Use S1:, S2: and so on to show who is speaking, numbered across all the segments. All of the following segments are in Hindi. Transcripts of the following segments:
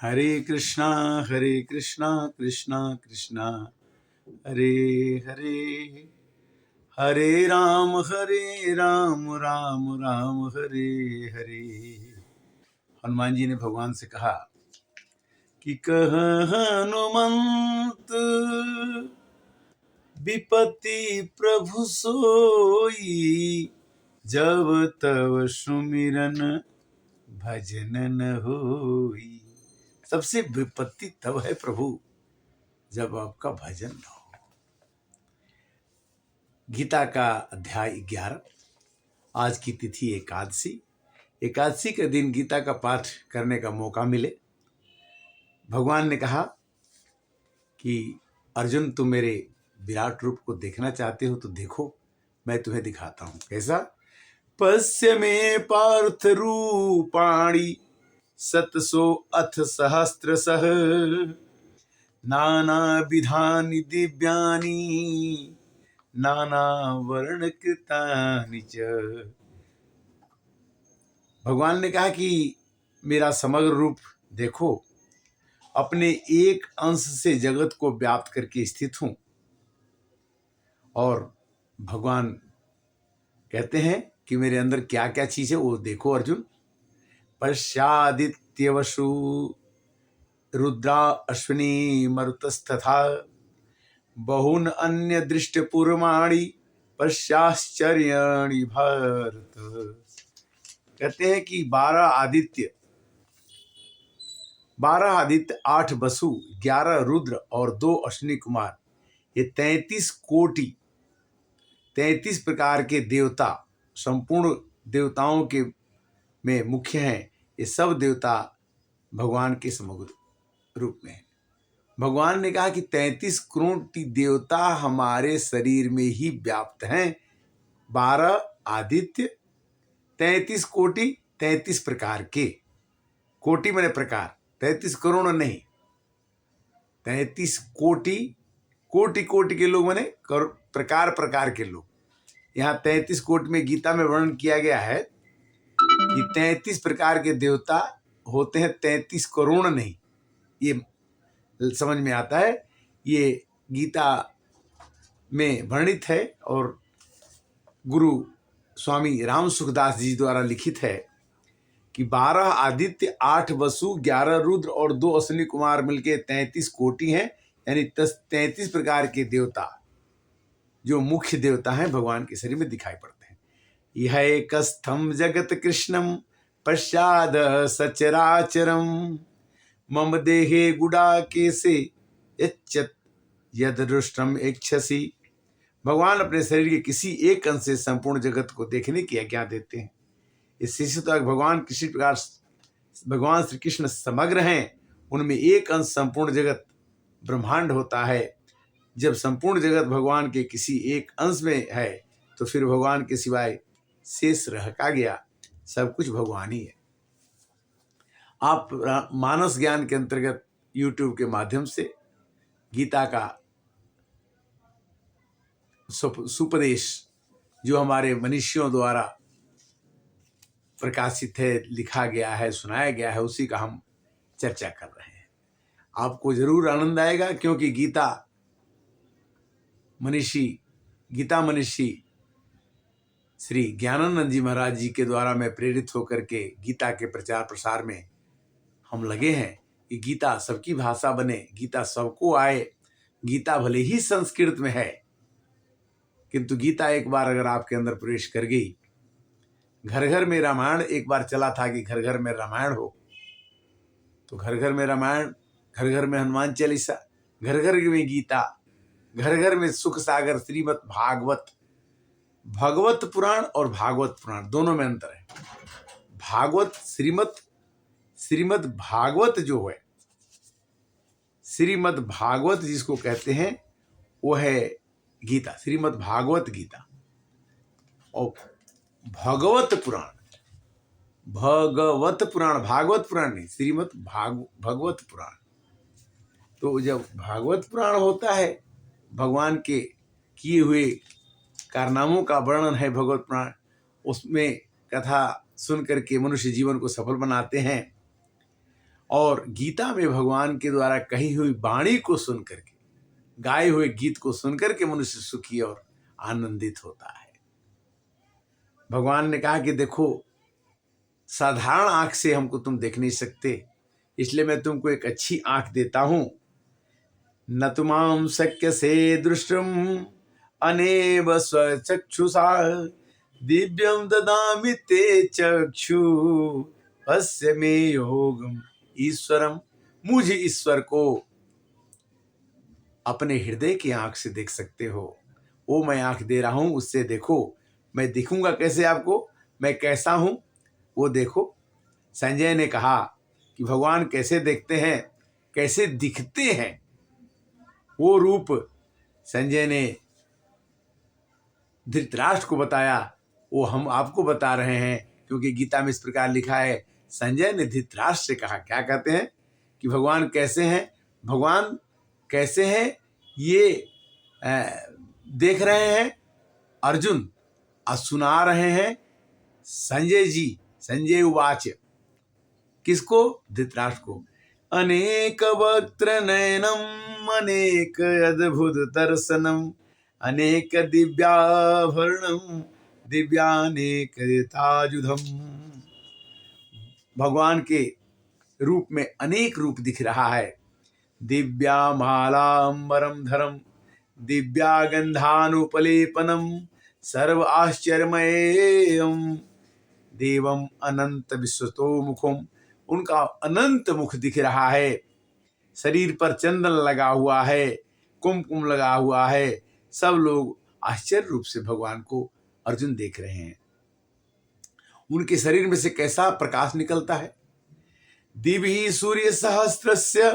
S1: हरे कृष्णा कृष्णा कृष्णा हरे हरे, हरे राम राम राम हरे हरे। हनुमान जी ने भगवान से कहा कि कह हनुमंत विपत्ति प्रभु सोई, जब तव सुमिरन भजन न होई। सबसे विपत्ति तब है प्रभु जब आपका भजन न हो। गीता का अध्याय 11। आज की तिथि एकादशी। एकादशी के दिन गीता का पाठ करने का मौका मिले। भगवान ने कहा कि अर्जुन, तुम मेरे विराट रूप को देखना चाहते हो तो देखो, मैं तुम्हें दिखाता हूं। कैसा? पश्य में पार्थ रूपाणि सतसो अथ सहस्त्रशः, नाना विधानि दिव्यानि नाना वर्ण कृतानि च। भगवान ने कहा कि मेरा समग्र रूप देखो, अपने एक अंश से जगत को व्याप्त करके स्थित हूं। और भगवान कहते हैं कि मेरे अंदर क्या क्या चीज है वो देखो अर्जुन। पश्यादित्यवसु रुद्रा अश्विनी मरुतस्तथा, बहुन अन्य दृष्ट पूर्वाणि पश्चाश्चर्याणि भारत। कहते हैं कि 12 आदित्य 8 वसु 11 रुद्र और 2 अश्विनी कुमार, ये 33 कोटि 33 प्रकार के देवता संपूर्ण देवताओं के में मुख्य हैं। ये सब देवता भगवान के समग्र रूप में है। भगवान ने कहा कि 33 कोटि देवता हमारे शरीर में ही व्याप्त हैं। 12 आदित्य, 33 कोटि, 33 प्रकार के। कोटि मैंने प्रकार, 33 करोड़ नहीं, 33 कोटि। कोटि कोटि के लोग मैंने प्रकार प्रकार के लोग। यहाँ 33 कोटि में गीता में वर्णन किया गया है कि 33 प्रकार के देवता होते हैं, 33 करोड़ नहीं। ये समझ में आता है, ये गीता में वर्णित है और गुरु स्वामी राम सुखदास जी द्वारा लिखित है कि 12 आदित्य 8 वसु 11 रुद्र और 2 अश्विनी कुमार मिलके 33 कोटि हैं। यानी 33 प्रकार के देवता जो मुख्य देवता हैं भगवान के शरीर में दिखाई पड़ते हैं। यह एकस्थम जगत कृष्णम पश्चाद सचराचरम, मम देहे गुडाके से यद दृष्टम इच्छसि। भगवान अपने शरीर के किसी एक अंश से संपूर्ण जगत को देखने की आज्ञा देते हैं। इससे तो भगवान किसी प्रकार भगवान श्री कृष्ण समग्र हैं, उनमें एक अंश संपूर्ण जगत ब्रह्मांड होता है। जब संपूर्ण जगत भगवान के किसी एक अंश में है तो फिर भगवान के सिवाय शेष रह का गया, सब कुछ भगवान ही है। आप मानस ज्ञान के अंतर्गत YouTube के माध्यम से गीता का सुपदेश जो हमारे मनीषियों द्वारा प्रकाशित है, लिखा गया है, सुनाया गया है, उसी का हम चर्चा कर रहे हैं। आपको जरूर आनंद आएगा, क्योंकि गीता मनीषी श्री ज्ञानानंद जी महाराज जी के द्वारा मैं प्रेरित होकर के गीता के प्रचार प्रसार में हम लगे हैं कि गीता सबकी भाषा बने, गीता सबको आए। गीता भले ही संस्कृत में है, किंतु गीता एक बार अगर आपके अंदर प्रवेश कर गई, घर घर में रामायण एक बार चला था कि घर घर में रामायण हो, तो घर घर में रामायण, घर घर में हनुमान चालीसा, घर घर में गीता, घर घर में सुख सागर श्रीमद् भागवत। भगवत पुराण और भागवत पुराण दोनों में अंतर है। भागवत श्रीमद् भागवत जो है, श्रीमद् भागवत जिसको कहते हैं वो है गीता, श्रीमद् भागवत गीता। और भगवत पुराण भागवत पुराण नहीं, श्रीमद् भगवत पुराण। तो जब भागवत पुराण होता है, भगवान के किए हुए कारनामों का वर्णन है भगवत पुराण, उसमें कथा सुन करके मनुष्य जीवन को सफल बनाते हैं। और गीता में भगवान के द्वारा कही हुई वाणी को सुन करके, गाए हुए गीत को सुनकर के मनुष्य सुखी और आनंदित होता है। भगवान ने कहा कि देखो, साधारण आंख से हमको तुम देख नहीं सकते, इसलिए मैं तुमको एक अच्छी आंख देता हूं। न तुमाम शक्य से दृष्टुम अनेव स्वचक्षुषा दिव्यम ददामि ते चक्षु पश्य मे योगम ईश्वरम। मुझे ईश्वर को अपने हृदय की आंख से देख सकते हो, वो मैं आंख दे रहा हूं, उससे देखो। मैं दिखूंगा कैसे आपको, मैं कैसा हूं वो देखो। संजय ने कहा कि भगवान कैसे देखते हैं, कैसे दिखते हैं, वो रूप संजय ने धृतराष्ट्र को बताया, वो हम आपको बता रहे हैं, क्योंकि गीता में इस प्रकार लिखा है। संजय ने धृतराष्ट्र से कहा, क्या कहते हैं कि भगवान कैसे हैं, भगवान कैसे हैं ये देख रहे हैं अर्जुन, और सुना रहे हैं संजय जी। संजय उवाच, किसको? धृतराष्ट्र को। अनेक वक्त्र नयनम अनेक अद्भुत दर्शनम अनेक दिव्याभरणम दिव्यानेक ताजुधम। भगवान के रूप में अनेक रूप दिख रहा है। दिव्या मालांबरम धरम दिव्या गंधानुपलेपनम सर्व आश्चर्यमयम देवम अनंत विश्वतो मुखम। उनका अनंत मुख दिख रहा है। शरीर पर चंदन लगा हुआ है, कुमकुम लगा हुआ है। सब लोग आश्चर्य रूप से भगवान को अर्जुन देख रहे हैं। उनके शरीर में से कैसा प्रकाश निकलता है। दिवि सूर्य सहस्रस्य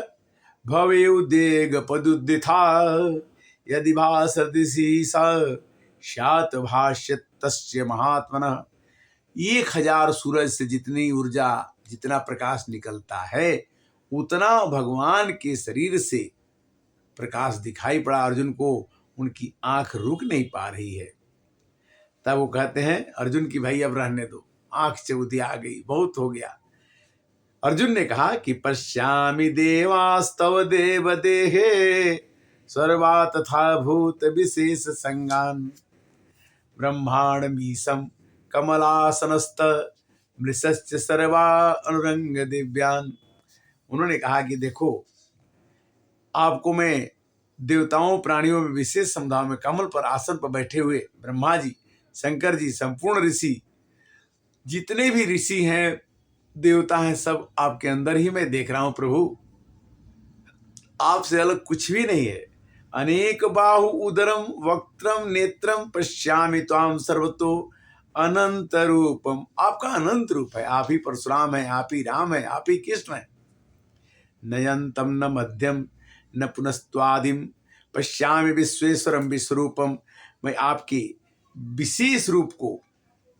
S1: भवेयुदेग पदुदिथा यदि भासदिशि स्यात् भाष्यत् तस्य महात्मनः। 1000 सूरज से जितनी ऊर्जा, जितना प्रकाश निकलता है, उतना भगवान के शरीर से प्रकाश दिखाई पड़ा अर्जुन को। उनकी आंख रुक नहीं पा रही है। तब वो कहते हैं अर्जुन की, भाई अब रहने दो, आंख चौधी आ गई, बहुत हो गया। अर्जुन ने कहा कि पश्यामि देवास्तव देव देहे सर्वा तथा भूत विशेष संगान ब्रह्मांड मीसम कमलासनस्त मृषश्च सर्वा अनुरंग दिव्यान। उन्होंने कहा कि देखो, आपको मैं देवताओं प्राणियों में विशेष समुदाय में कमल पर आसन पर बैठे हुए ब्रह्मा जी, शंकर जी, संपूर्ण ऋषि, जितने भी ऋषि हैं, देवता हैं, सब आपके अंदर ही मैं देख रहा हूं प्रभु। आपसे अलग कुछ भी नहीं है। अनेक बाहु उदरम वक्त्रम नेत्रम पश्यामि त्वाम सर्वतो अनंत रूपम। आपका अनंत रूप है। आप ही परशुराम है, आप ही राम है, आप ही कृष्ण है। नयंतम न मध्यम न पुनस्त्वादिम पश्यामि विश्वेश्वरम विश्वरूपम। मैं आपके विशेष रूप को,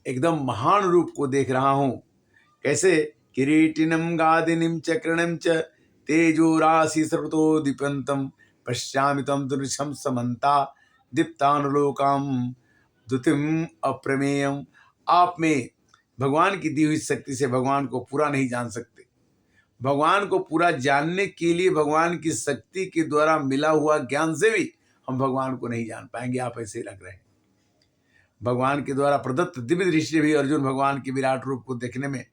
S1: एकदम महान रूप को देख रहा हूं। कैसे? किरीटिनम गादिनीम चक्रणम च तेजो राशि सर्वतो दीपंतम पश्यामि तम दृश्यम समन्ता दीप्तानुलोकाम द्युतिम अप्रमेयम। आप में भगवान की दी हुई शक्ति से भगवान को पूरा नहीं जान सकते। भगवान को पूरा जानने के लिए भगवान की शक्ति के द्वारा मिला हुआ ज्ञान से भी हम भगवान को नहीं जान पाएंगे। आप ऐसे लग रहे हैं। भगवान के द्वारा प्रदत्त दिव्य दृष्टि भी अर्जुन भगवान के विराट रूप को देखने में,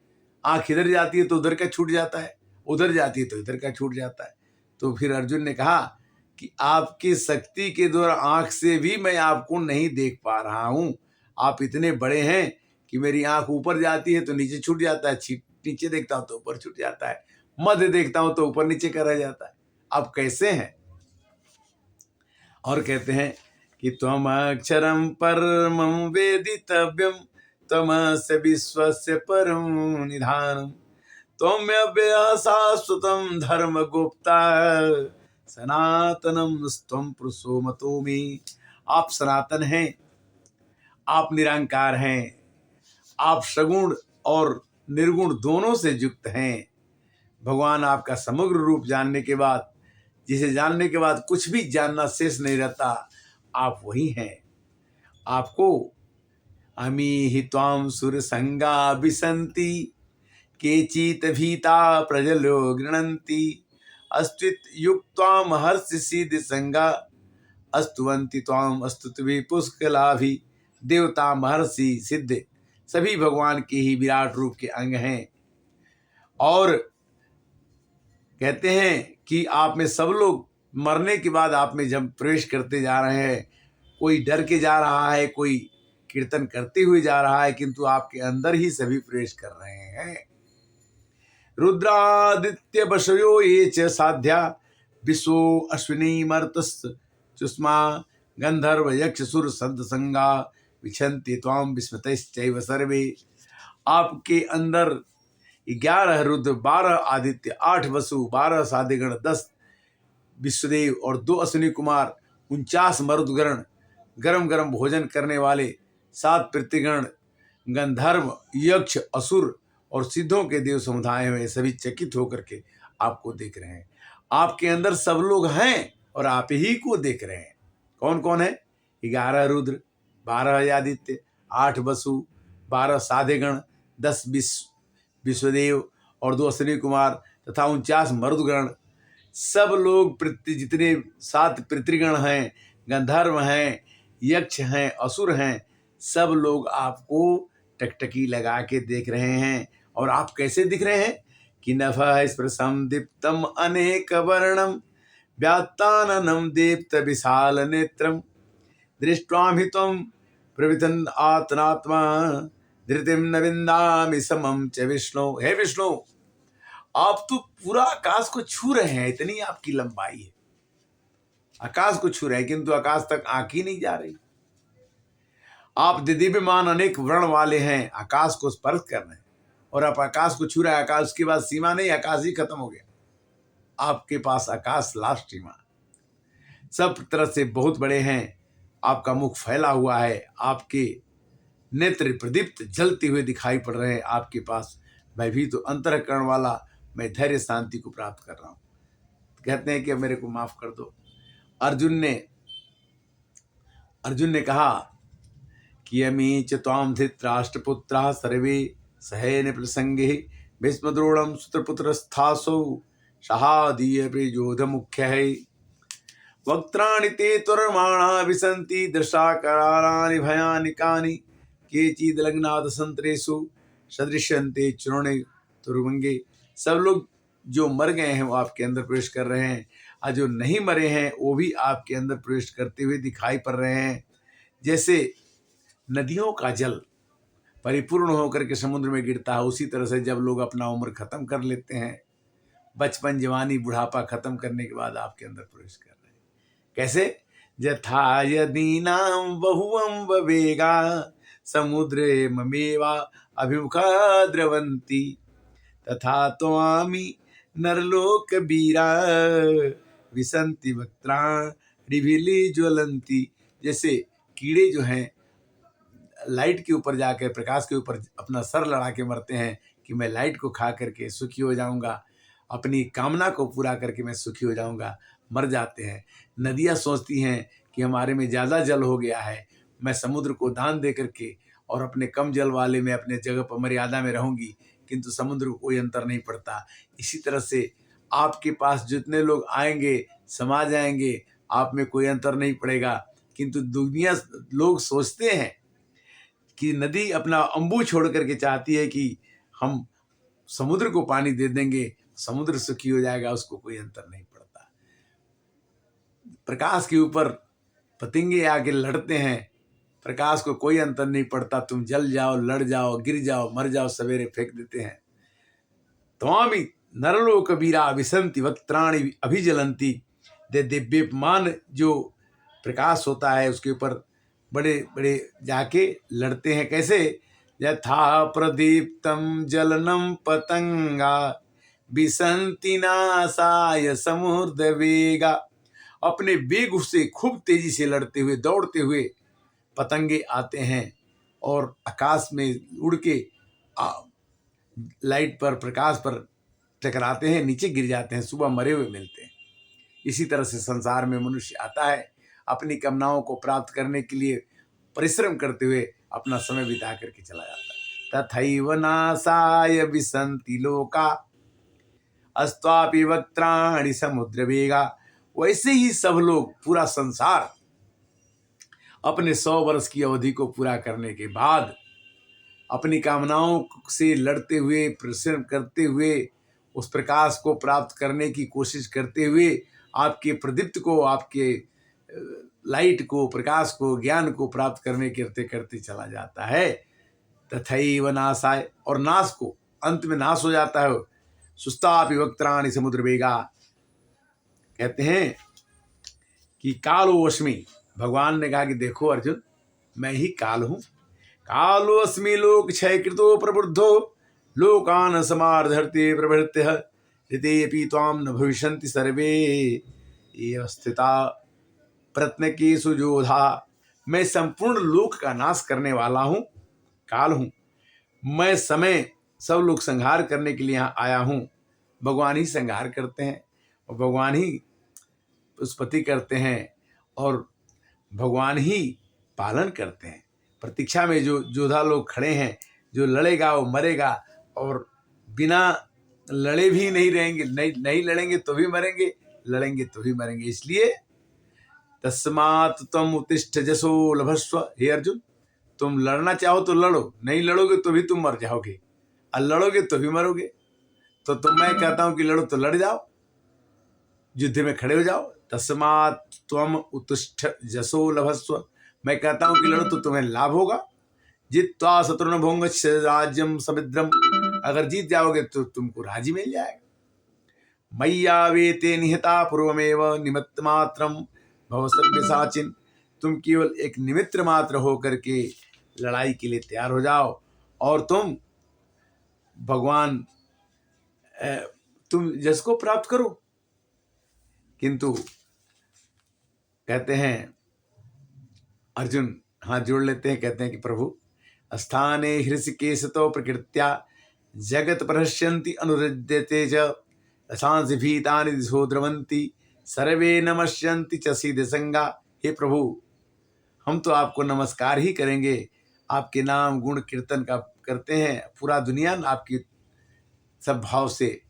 S1: आंख इधर जाती है तो उधर का छूट जाता है, उधर जाती है तो इधर का छूट जाता है। तो फिर अर्जुन ने कहा कि आपकी शक्ति के द्वारा आंख से भी मैं आपको नहीं देख पा रहा हूं। आप इतने बड़े हैं कि मेरी आंख ऊपर जाती है तो नीचे छूट जाता है, नीचे देखता हूं तो ऊपर छूट जाता है, मध्य देखता हूं तो ऊपर नीचे का रह जाता है। आप कैसे हैं? और कहते हैं कि त्वम अक्षरम परमं वेदितव्यम त्वमस्य विश्वस्य परम निधानम त्वमेव शाश्वतं धर्मगुप्ता सनातनम त्वं पुरुषो मतो मे। आप सनातन हैं, आप निरंकार हैं, आप सगुण और निर्गुण दोनों से युक्त हैं। भगवान आपका समग्र रूप जानने के बाद, जिसे जानने के बाद कुछ भी जानना शेष नहीं रहता, आप वही हैं। आपको अमी हि त्वाम सुर संगा विसंति केचित् भीता प्रजलो गृह्णन्ति अस्त्वित् युक्त्वाम हर्षिसिद्ध संगा अस्तुवन्ति त्वाम अस्तुत्वे पुष्कलाभि। देवता महर्षि सिद्ध सभी भगवान के ही विराट रूप के अंग हैं और कहते हैं कि आप में सब लोग मरने के बाद आप में जब प्रवेश करते जा रहे हैं, कोई डर के जा रहा है, कोई कीर्तन करते हुए जा रहा है, किंतु आपके अंदर ही सभी प्रवेश कर रहे हैं। रुद्रादित्य बशयो ये च साध्या विश्वो अश्विनी मर्तस् चुष्मा गंधर्व यक्ष सुर संत संगा विछन्ति त्वाम विस्मतश्चैव सर्वे। आपके अंदर 11 रुद्र, 12 आदित्य, 8 वसु, 12 साध्यगण, 10 विश्वदेव और 2 अश्विनी कुमार, 49 मरुदगण, गरम गरम भोजन करने वाले 7 पृथ्वीगण, गंधर्व यक्ष असुर और सिद्धों के देव समुदाय में सभी चकित होकर के आपको देख रहे हैं। आपके अंदर सब लोग हैं और आप ही को देख रहे हैं। कौन कौन है? 11 रुद्र, 12 आदित्य, 8 वसु, 12 साध्यगण, 10 विश्वदेव और 2 अश्विनी कुमार तथा 49 मरुदगण। सब लोग जितने 7 पृथ्वीगण हैं, गंधर्व हैं, यक्ष हैं, असुर हैं, सब लोग आपको टकटकी लगा के देख रहे हैं। और आप कैसे दिख रहे हैं? कि नभः स्पृशं दीप्तम अनेक वर्णम व्यात्ताननं दीप्त विशाल नेत्रम दृष्ट्वामि त्वं प्रवितन् आत्मात्मा धृतिम न विन्दामि समं च विष्णु। हे विष्णु, आप तो पूरा आकाश को छू रहे हैं, इतनी आपकी लंबाई है। आकाश को छू रहे हैं किंतु आकाश तक आंख ही नहीं जा रही। आप दिव्यमान अनेक वर्ण वाले हैं, आकाश को स्पर्श कर रहे हैं और आप आकाश को छू रहे हैं। आकाश के बाद सीमा नहीं, आकाश ही खत्म हो गया। आपके पास आकाश लास्ट सीमा, सब तरह से बहुत बड़े हैं। आपका मुख फैला हुआ है, आपके नेत्र प्रदीप्त जलते हुए दिखाई पड़ रहे हैं। आपके पास भयभीत तो अंतःकरण वाला मैं धैर्य शांति को प्राप्त कर रहा हूँ। कहते हैं कि मेरे को माफ कर दो। अर्जुन ने कहा कि अमी च त्वाम धृतराष्ट्रपुत्राः सर्वे सहेन प्रसंगे भीष्मद्रोणं सुतपुत्रस्थासौ सहादीयप्रयोध मुख्य है। वक्त्राणि ते तुर्यमाणा विसन्ति दृशाकरालानि भयानिकानि केचिदलग्नाद संतरेषु सदृश्यन्ते चूर्णे तुर्वंगे। सब लोग जो मर गए हैं वो आपके अंदर प्रवेश कर रहे हैं और जो नहीं मरे हैं वो भी आपके अंदर प्रवेश करते हुए दिखाई पड़ रहे हैं। जैसे नदियों का जल परिपूर्ण होकर के समुद्र में गिरता है, उसी तरह से जब लोग अपना उम्र खत्म कर लेते हैं, बचपन जवानी बुढ़ापा खत्म करने के बाद आपके अंदर प्रवेश कर रहे हैं। कैसे? यथा यदीनां बहुवं ववेगा समुद्रे ममेवा अभिमुखा द्रवन्ति तथा त्वामि नरलोक वीरा विसन्ति वक्त्राणि ज्वलन्ति। जैसे कीड़े जो हैं लाइट के ऊपर जाकर, प्रकाश के ऊपर अपना सर लड़ा के मरते हैं कि मैं लाइट को खा करके सुखी हो जाऊंगा, अपनी कामना को पूरा करके मैं सुखी हो जाऊंगा, मर जाते हैं। नदियाँ सोचती हैं कि हमारे में ज़्यादा जल हो गया है, मैं समुद्र को दान दे करके और अपने कम जल वाले में अपने जगह पर मर्यादा में रहूंगी, किंतु समुद्र को कोई अंतर नहीं पड़ता। इसी तरह से आपके पास जितने लोग आएंगे, समा जाएंगे, आप में कोई अंतर नहीं पड़ेगा। किंतु दुनिया लोग सोचते हैं कि नदी अपना अंबू छोड़ करके चाहती है कि हम समुद्र को पानी दे देंगे, समुद्र सुखी हो जाएगा, उसको कोई अंतर नहीं पड़ता। प्रकाश के ऊपर पतंगे आके लड़ते हैं, प्रकाश को कोई अंतर नहीं पड़ता। तुम जल जाओ, लड़ जाओ, गिर जाओ, मर जाओ, सवेरे फेंक देते हैं। त्वामि नरलोक वीरा विसन्ति वक्त्राणि अभिज्वलन्ति। दिव्यमान जो प्रकाश होता है उसके ऊपर बड़े बड़े जाके लड़ते हैं। कैसे? यथा प्रदीप्तम जलनम पतंगा विसन्ति नासाय समुद्र वेगा। अपने वेग से खूब तेजी से लड़ते हुए, दौड़ते हुए पतंगे आते हैं और आकाश में उड़ के लाइट पर, प्रकाश पर टकराते हैं, नीचे गिर जाते हैं, सुबह मरे हुए मिलते हैं। इसी तरह से संसार में मनुष्य आता है, अपनी कामनाओं को प्राप्त करने के लिए परिश्रम करते हुए अपना समय बिता करके चला जाता है। तथैव नाशाय विसन्ति लोका अस्त्वापि वक्त्राणि समुद्र वेगा। वैसे ही सब लोग, पूरा संसार अपने 100 वर्ष की अवधि को पूरा करने के बाद अपनी कामनाओं से लड़ते हुए, परिश्रम करते हुए, उस प्रकाश को प्राप्त करने की कोशिश करते हुए, आपके प्रदीप्त को, आपके लाइट को, प्रकाश को, ज्ञान को प्राप्त करने करते करते चला जाता है। तथैव नाशाय, और नाश को, अंत में नाश हो जाता है। सुस्तापि वक्त्राणि समुद्र वेगा, कहते हैं कि कालो अस्मि, भगवान ने कहा कि देखो अर्जुन, मैं ही काल हूं। कालो अस्मि लोक क्षय कृतो प्रबुद्धो लोकान समार्धर्ते प्रभृत्य ऋतेऽपि त्वां न भविष्यन्ति सर्वे ये स्थिता प्रत्नकेषु जोधा। मैं संपूर्ण लोक का नाश करने वाला हूं, काल हूं। मैं समय, सब लोग संहार करने के लिए यहाँ आया हूं। भगवान ही संहार करते हैं और भगवान ही उत्पत्ति करते हैं और भगवान ही पालन करते हैं। प्रतीक्षा में जो योद्धा लोग खड़े हैं, जो लड़ेगा वो मरेगा, और बिना लड़े भी नहीं रहेंगे, नहीं लड़ेंगे तो भी मरेंगे, लड़ेंगे तो भी मरेंगे। इसलिए तस्मात् त्वम् उत्तिष्ठ जसो लभस्व। हे अर्जुन, तुम लड़ना चाहो तो लड़ो, नहीं लड़ोगे तो भी तुम मर जाओगे, और लड़ोगे तो भी मरोगे। तो मैं कहता हूं कि लड़ो तो लड़ जाओ, युद्ध में खड़े हो जाओ। तस्मात् त्वम् उत्तिष्ठ जसो लभस्व, मैं कहता हूं कि लड़ो तो तुम्हें लाभ होगा। जित्वा शत्रुन भुंक्ष राज्यम समिद्रम, अगर जीत जाओगे तो तुमको राज्य मिल जाएगा। मय्यावेते निहता पूर्वमेव निमित्त मात्रम भव सव्यसाचिन, तुम केवल एक निमित्त मात्र होकर के लड़ाई के लिए तैयार हो जाओ, और तुम भगवान, तुम यश को प्राप्त करो। किंतु कहते हैं अर्जुन हाथ जोड़ लेते हैं, कहते हैं कि प्रभु, स्थाने हृषिकेशतो प्रकृत्या जगत प्रहस्यन्ति अनुरज्यते च रसांसि भीतानि दिशो द्रवन्ति सर्वे नमस्यन्ति च सीदसंगा। हे प्रभु, हम तो आपको नमस्कार ही करेंगे, आपके नाम गुण कीर्तन का करते हैं। पूरा दुनिया आपकी सब भाव से,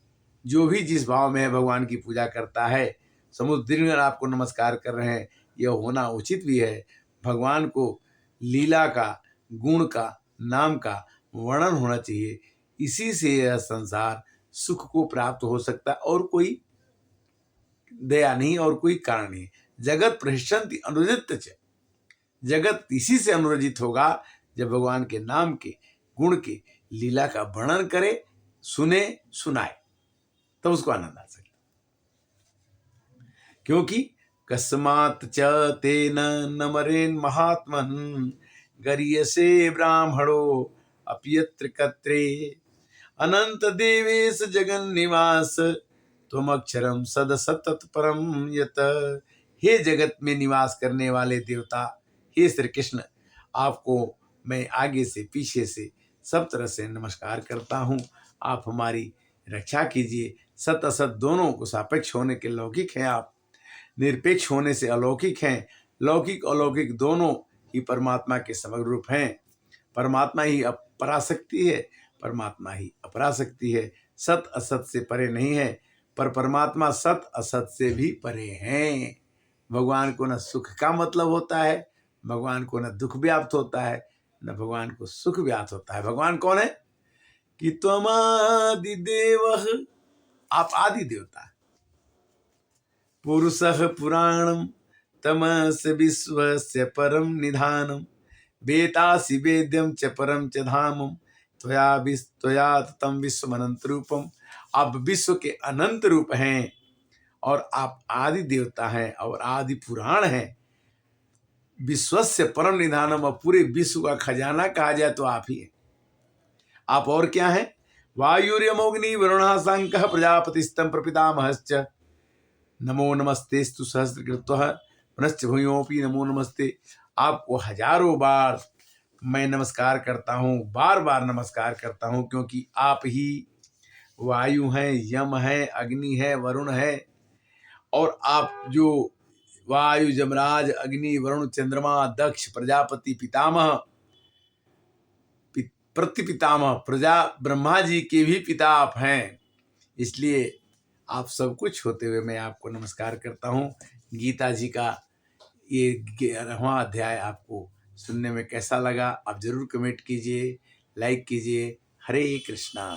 S1: जो भी जिस भाव में है भगवान की पूजा करता है। समुद्र दिन आपको नमस्कार कर रहे हैं, यह होना उचित भी है। भगवान को लीला का, गुण का, नाम का वर्णन होना चाहिए। इसी से यह संसार सुख को प्राप्त हो सकता है, और कोई दया नहीं और कोई कारण नहीं। जगत प्रहस्यन्ति अनुरजित च, जगत इसी से अनुरजित होगा जब भगवान के नाम के, गुण के, लीला का वर्णन करे, सुने, सुनाए, तब उसको आनंद आ सकता। क्योंकि कस्मात् च तेन नमरेन् महात्मन् गरीयसे ब्राह्मणो अप्यत्र कत्रे अनंत देवेश जगन निवास तुम अक्षरम सद सतत परम यत। हे जगत में निवास करने वाले देवता, हे श्री कृष्ण, आपको मैं आगे से पीछे से सब तरह से नमस्कार करता हूँ। आप हमारी रक्षा कीजिए। सत असत दोनों को सापेक्ष होने के लौकिक हैं आप, निरपेक्ष होने से अलौकिक हैं। लौकिक अलौकिक दोनों ही परमात्मा के समग्र रूप हैं। परमात्मा ही पराशक्ति है, परमात्मा ही अपराशक्ति है। सत असत से परे नहीं है, पर परमात्मा सत असत से भी परे हैं। भगवान को न सुख का मतलब होता है, भगवान को न दुख व्याप्त होता है, न भगवान को सुख व्याप्त होता है। भगवान कौन है? कि त्वमादि देवः, आप आदि देवता है। पुरुषः पुराणम तमस्य विश्वस्य परम निधानम वेतासि वेद्यम च परम च धामम त्वया तम विश्व अनंत रूपम। आप विश्व के अनंत रूप हैं और आप आदि देवता हैं और आदि पुराण हैं। विश्वस्य परम निधानम, और पूरे विश्व का खजाना कहा जाए तो आप ही हैं। आप और क्या हैं? वायुर्यमोग्नि वरुणः शंखः प्रजापतिस्तम प्रपितामहश्च नमो नमस्तेस्तु सहस्रकृत्वः पुनश्च भूयोऽपि नमो नमस्ते। आपको हजारों बार मैं नमस्कार करता हूँ, बार बार नमस्कार करता हूँ, क्योंकि आप ही वायु हैं, यम है, अग्नि है, वरुण है। और आप जो वायु, जमराज, अग्नि, वरुण, चंद्रमा, दक्ष, प्रजापति, पितामह, प्रतिपितामह प्रजा ब्रह्मा जी के भी पिता आप हैं, इसलिए आप सब कुछ होते हुए मैं आपको नमस्कार करता हूँ। गीता जी का ये 11वां अध्याय आपको सुनने में कैसा लगा आप जरूर कमेंट कीजिए, लाइक कीजिए। हरे कृष्णा।